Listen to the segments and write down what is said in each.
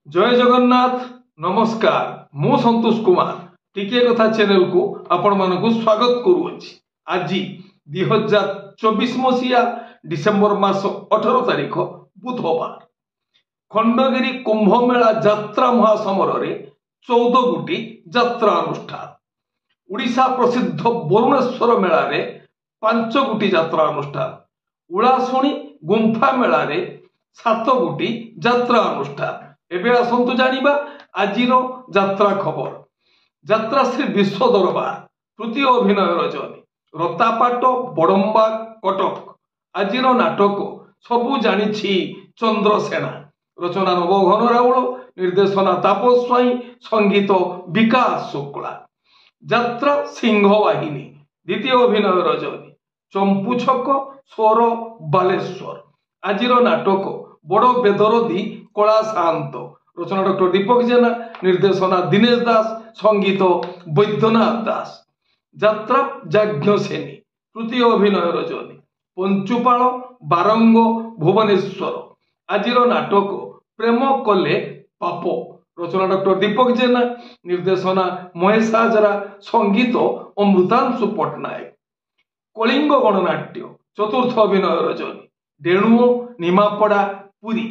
जय जगन्नाथ नमस्कार मु संतोष कुमार टिके कथा चैनल को आपण मानक स्वागत करूँच। आज 2024 मसीहा डिसेम्बर मास 18 तारिख बुधवार खंडगिरी कुंभ मेला यात्रा महासमर 14 गोटी यात्रा अनुष्ठान उड़ीसा प्रसिद्ध वरुणेश्वर मेला 5 गोटी यात्रा अनुष्ठान उलाशुणी गुंफा मेला 7 गोटी यात्रा अनुष्ठान। एबे आसंतु जानिबा आजिर यात्रा खबर। यात्रा श्री विश्व दरबार तृतीय अभिनय रजनी रतापाट बड़म्बा कटक आजिर नाटक सबु जानिछि चंद्रसेना रचना नवघन राउल निर्देशना तापस स्वाई संगीत विकास शुक्ला। यात्रा सिंह वाहिनी द्वितीय अभिनय रजनी चंपू छक स्वर बालेश्वर आजिर नाटक बड़ बेदरदी कला शांत रचना डॉक्टर दीपक जेना निर्देशना दिनेश दास संगीत वैद्यनाथ दास। यात्रा याज्ञसेनी तृतीय अभिनय रजनी पंचुपाल बारंग भुवनेश्वर आजिर नाटक प्रेम कले पाप रचना डॉक्टर दीपक जेना निर्देशना महेश हाजरा संगीत अमृतांशु पट्टनायक। कलिंग गणनाट्य चतुर्थ अभिनय रजनी डेणुओ निमापड़ा पुरी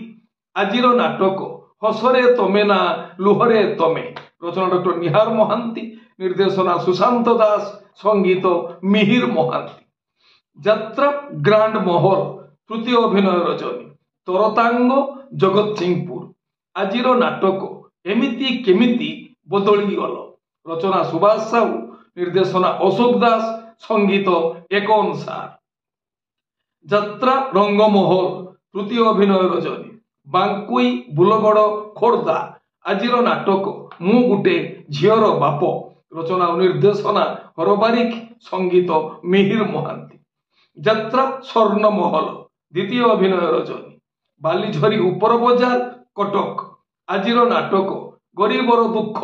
आजिर नाटक हसरे तमे ना लुहरे तमे रचना डॉक्टर निहार महांती निर्देशना सुशांत दास संगीत मिहिर महांती। यात्रा ग्रांड महल तृतीय अभिनय रजनी तरतांग जगत सिंहपुर आजिर नाटक एमिति केमिति बदली गल रचना सुभाष साहू निर्देशना अशोक दास संगीत एकन सार। यात्रा रंगमहल तृतीय अभिनय रजनी बांकुई बुलगड़ खोर्धा आजिर नाटक मु गुटे झीर बाप रचना निर्देशना हरबारिक संगीत मिहिर महांती। यात्रा स्वर्ण महल द्वितीय अभिनय रजनी बालीझरी उपर बजार कटक आजिर नाटक गरीबर दुख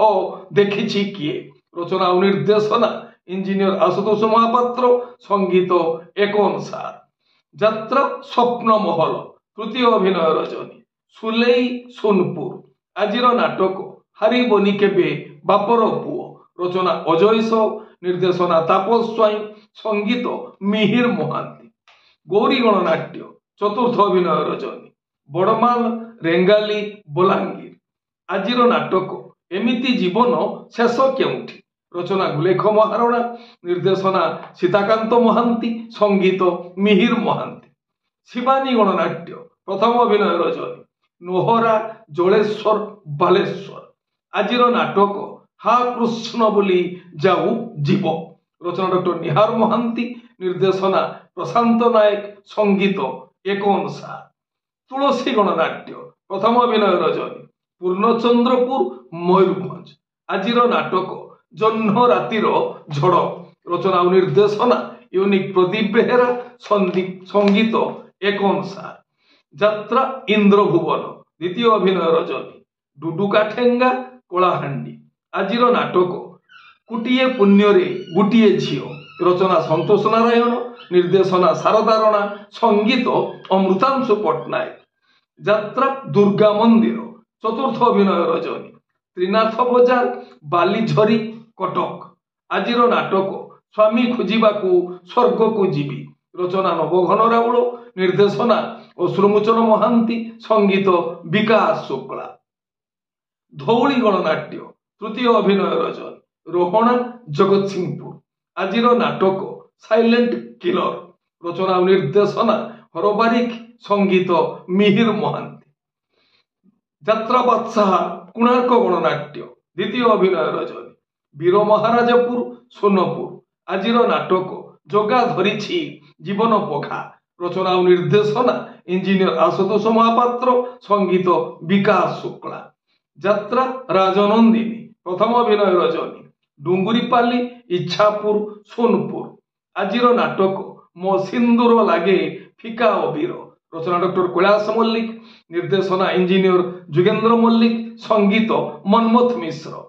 देखिछि किए रचना निर्देशना इंजीनियर आशुतोष महापात्र संगीत एकन सार। यात्रा स्वप्न महल तृतीय अभिनय रजनी सुलेई सोनपुर आजिर नाटक हारिबनी केबे बापर पुओ रचना अजय साहू निर्देशना तापस स्वाई संगीत मिहिर महांती। गौरी गणनाट्य चतुर्थ अभिनय रजनी बड़माल रेंगाली बलांगीर आजिर नाटक एमिति जीवन शेष केउठी रचना गुलेख महारणा निर्देशना सीताकांत महांती संगीत मिहिर महांती। शिवानी गणनाट्य प्रथम अभिनय रजनी नोहरा जलेश्वर बालेश्वर आजिर नाटक हा कृष्ण बोली जाऊ जीव रचना डॉक्टर निहार महांती निर्देशना प्रशांत नायक संगीत एकन सार। तुलसी गणनाट्य प्रथम अभिनय रजनी पूर्णचंद्रपुर मयूरभंज आजिर नाटक जह्न रातिर झड़ रचना निर्देशना यूनिक प्रदीप बेहेरा संगीत एकन सार। यात्रा इंद्रभुवन द्वितीय अभिनय रजनी डुडुका ठेंगा कलाहांडी आजिर नाटक कुटिए पुण्यरे गुटिए झियो रचना संतोष नारायण निर्देशना शारदा राणा संगीत अमृतांशु पट्टनायक। यात्रा दुर्गा मंदिर चतुर्थ अभिनय रजनी त्रिनाथ बजार बालीझरी कटक आजिर नाटक स्वामी खोजिबाकू स्वर्ग को जीवी रचना नवघन राउल निर्देशना अश्रुमोचन महांती संगीत विकास शुक्ला। धौली गणनाट्य तृतीय अभिनय रजनी रोहणा जगत सिंहपुर आजिर नाटक साइलेंट किलर रचना निर्देशना हरबारिक संगीत मिहिर महांती। यात्रा बादशाह कोणार्क गणनाट्य द्वितीय अभिनय रजनी वीर महाराजपुर सोनपुर आजिर नाटक जगा धरिछि जीवन पघा रचना निर्देशना इंजीनियर आशुतोष महापात्र संगीत विकास शुक्ला। यात्रा राजनंदिनी प्रथम अभिनय रजनी डुंगुरीपाली इच्छापुर सोनपुर आजिर नाटक मो सिंदूर लागे फिका अबीर रचना डॉक्टर कैलाश मल्लिक निर्देशना इंजीनियर जुगेंद्र मल्लिक संगीत मनमथ मिश्र।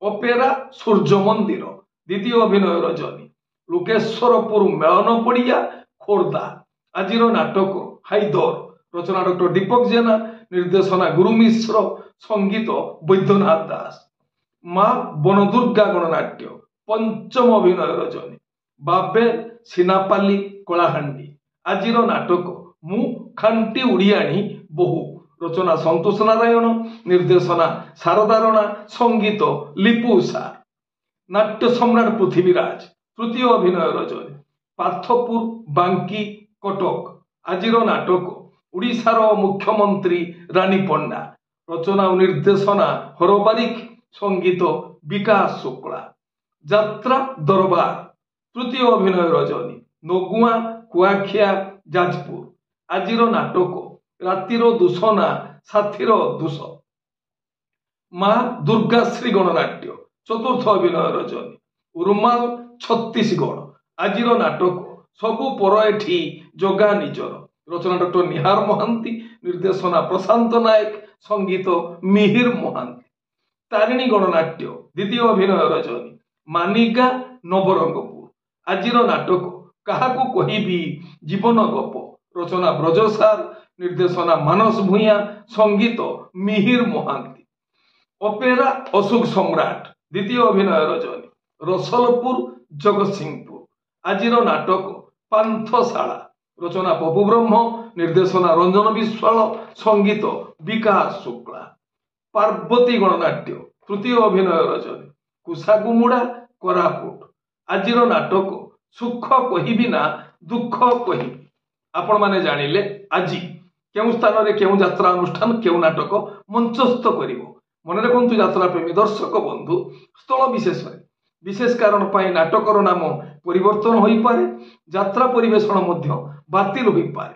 अपेरा सूर्य मंदिर द्वितीय अभिनय रजनी लोकेश्वरपुर मेलन पड़िया खोर्धा आजिर नाटक हाइदर रचना डॉक्टर दीपक जेना ନିର୍ଦ୍ଦେଶନା ଗୁରୁ ମିଶ୍ର, ସଙ୍ଗୀତ ବୈଦ୍ୟନାଥ ଦାସ। ମା ବନଦୁର୍ଗା ଗଣନାଟ୍ୟ ପଞ୍ଚମ ଅଭିନୟ ରଜନୀ ବାବେଲ ସିନାପାଲି କଳାହାଣ୍ଡି। ଆଜିର ନାଟକ ମୁଁ ଖାଣ୍ଟି ଓଡ଼ିଆଣୀ ବୋହୂ, ରଚନା ସନ୍ତୋଷ ନାରାୟଣ, ନିର୍ଦ୍ଦେଶନା ଶାରଦା ରଣା, ସଙ୍ଗୀତ ଲିପୁ ସାର। ନାଟ୍ୟ ସମ୍ରାଟ ପୃଥିବୀରାଜ ତୃତୀୟ ଅଭିନୟ ରଜନୀ ପାର୍ଥପୁର ବାଙ୍କି କଟକ। ଆଜିର ନାଟକ ଓଡ଼ିଶାର ମୁଖ୍ୟମନ୍ତ୍ରୀ ରାନୀ ପଣ୍ଡା, ରଚନା ଓ ନିର୍ଦ୍ଦେଶନା ହର ବାରିକ, ସଙ୍ଗୀତ ବିକାଶ ଶୁକ୍ଳା। ଯାତ୍ରା ଦରବାର ତୃତୀୟ ଅଭିନୟ ରଜନୀ ନଗୁଆଁ କୁଆଖିଆ ଯାଜପୁର। ଆଜିର ନାଟକ ରାତିର ଦୂଷଣା ସାଥିର ଦୋଷ। ମା ଦୁର୍ଗାଶ୍ରୀ ଗଣନାଟ୍ୟ ଚତୁର୍ଥ ଅଭିନୟ ରଜନୀ ଉରୁମାଲ ଛତିଶଗଡ଼। ଆଜିର ନାଟକ ସବୁ ପର ଏଠି ଜଗା ନିଜର, ରଚନା ଡକ୍ଟର ନିହାର ମହାନ୍ତି, ନିର୍ଦ୍ଦେଶନା ପ୍ରଶାନ୍ତ ନାୟକ, ସଙ୍ଗୀତ ମିହିର ମହାନ୍ତି। ତାରିଣୀ ଗଣନାଟ୍ୟ ଦ୍ୱିତୀୟ ଅଭିନୟ ରଜନୀ ମାନିଗା ନବରଙ୍ଗପୁର। ଆଜିର ନାଟକ କାହାକୁ କହିବି ଜୀବନ ଗପ, ରଚନା ବ୍ରଜସାର, ନିର୍ଦ୍ଦେଶନା ମାନସ ଭୂୟାଁ, ସଙ୍ଗୀତ ମିହିର ମହାନ୍ତି। ଅପେରା ଅଶୋକ ସମ୍ରାଟ ଦ୍ୱିତୀୟ ଅଭିନୟ ରଜନୀ ରସଲପୁର ଜଗତସିଂହପୁର। ଆଜିର ନାଟକ ପାନ୍ଥଶାଳା, ରଚନା ପପୁ ବ୍ରହ୍ମ, ନିର୍ଦ୍ଦେଶନା ରଞ୍ଜନ ବିଶ୍ୱାଳ, ସଙ୍ଗୀତ ବିକାଶ ଶୁକ୍ଳା। ପାର୍ବତୀ ଗଣନାଟ୍ୟ ତୃତୀୟ ଅଭିନୟ ରଜନୀ କୁସାଗୁମୁଡ଼ା କୋରାପୁଟ। ଆଜିର ନାଟକ ସୁଖ କହିବି ନା ଦୁଃଖ କହିବି। ଆପଣମାନେ ଜାଣିଲେ ଆଜି କେଉଁ ସ୍ଥାନରେ କେଉଁ ଯାତ୍ରା ଅନୁଷ୍ଠାନ କେଉଁ ନାଟକ ମଞ୍ଚସ୍ଥ କରିବ। ମନେ ରଖନ୍ତୁ ଯାତ୍ରା ପ୍ରେମୀ ଦର୍ଶକ ବନ୍ଧୁ, ସ୍ଥଳ ବିଶେଷରେ ବିଶେଷ କାରଣ ପାଇଁ ନାଟକର ନାମ ପରିବର୍ତ୍ତନ ହୋଇପାରେ, ଯାତ୍ରା ପରିବେଷଣ ମଧ୍ୟ ବାତିଲ ହୋଇପାରେ।